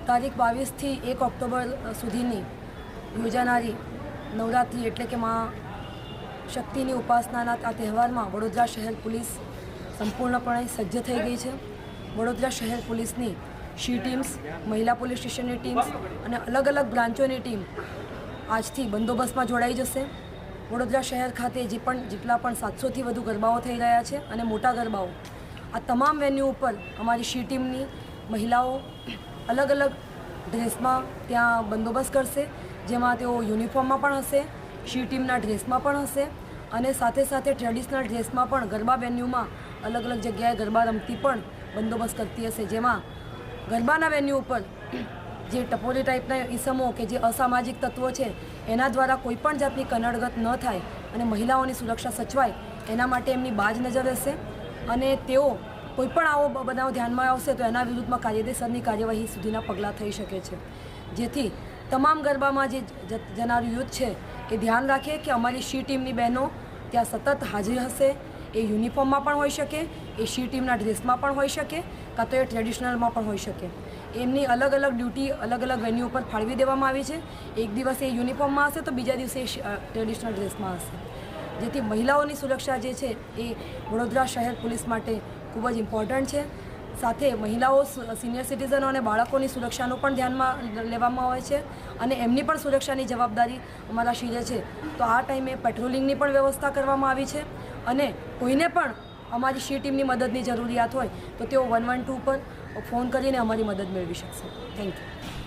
તારીખ 22થી 1 ઓક્ટોબર સુધીની યોજાનારી નવરાત્રિ એટલે કે મા શક્તિની ઉપાસનાના આ તહેવારમાં વડોદરા શહેર પોલીસ સંપૂર્ણપણે સજ્જ થઈ ગઈ છે। વડોદરા શહેર પોલીસની સી ટીમ્સ, મહિલા પોલીસ સ્ટેશનની ટીમ્સ અને અલગ અલગ બ્રાન્ચોની ટીમ આજથી બંદોબસ્તમાં જોડાઈ જશે। વડોદરા શહેર ખાતે જેટલા પણ 700થી વધુ ગરબાઓ થઈ રહ્યા છે અને મોટા ગરબાઓ, આ તમામ વેન્યુ ઉપર અમારી સી ટીમની મહિલાઓ અલગ અલગ ડ્રેસમાં ત્યાં બંદોબસ્ત કરશે, જેમાં તેઓ યુનિફોર્મમાં પણ હશે, સી ટીમના ડ્રેસમાં પણ હશે અને સાથે સાથે ટ્રેડિશનલ ડ્રેસમાં પણ ગરબા વેન્યુમાં અલગ અલગ જગ્યાએ ગરબા રમતી પણ બંદોબસ્ત કરતી હશે। જેમાં ગરબાના વેન્યુ ઉપર જે ટપોરી ટાઈપના ઈસમો કે જે અસામાજિક તત્વો છે એના દ્વારા કોઈપણ જાતની કનડગત ન થાય અને મહિલાઓની સુરક્ષા સચવાય એના માટે એમની બાજ નજર રહેશે અને તેઓ કોઈપણ આવો બનાવ ધ્યાનમાં આવશે તો એના વિરુદ્ધમાં કાયદેસરની કાર્યવાહી સુધીના પગલાં થઈ શકે છે, જેથી તમામ ગરબામાં જે જનારું યુથ છે એ ધ્યાન રાખે કે અમારી સી ટીમની બહેનો ત્યાં સતત હાજર હશે। એ યુનિફોર્મમાં પણ હોઈ શકે, એ સી ટીમના ડ્રેસમાં પણ હોઈ શકે, કાં તો એ ટ્રેડિશનલમાં પણ હોઈ શકે। એમની અલગ અલગ ડ્યુટી અલગ અલગ વેન્યુ ઉપર ફાળવી દેવામાં આવી છે। એક દિવસ એ યુનિફોર્મમાં હશે તો બીજા દિવસે એ ટ્રેડિશનલ ડ્રેસમાં હશે, જેથી મહિલાઓની સુરક્ષા જે છે એ વડોદરા શહેર પોલીસ માટે ખૂબ જ ઇમ્પોર્ટન્ટ છે। સાથે મહિલાઓ, સિનિયર સિટીઝનો અને બાળકોની સુરક્ષાનું પણ ધ્યાનમાં લેવામાં આવે છે અને એમની પણ સુરક્ષાની જવાબદારી અમારા શિરે છે। તો આ ટાઈમે પેટ્રોલિંગની પણ વ્યવસ્થા કરવામાં આવી છે અને કોઈને પણ અમારી સી ટીમની મદદની જરૂરિયાત હોય તો તેઓ 112 પર ફોન કરીને અમારી મદદ મેળવી શકશે। Thank you.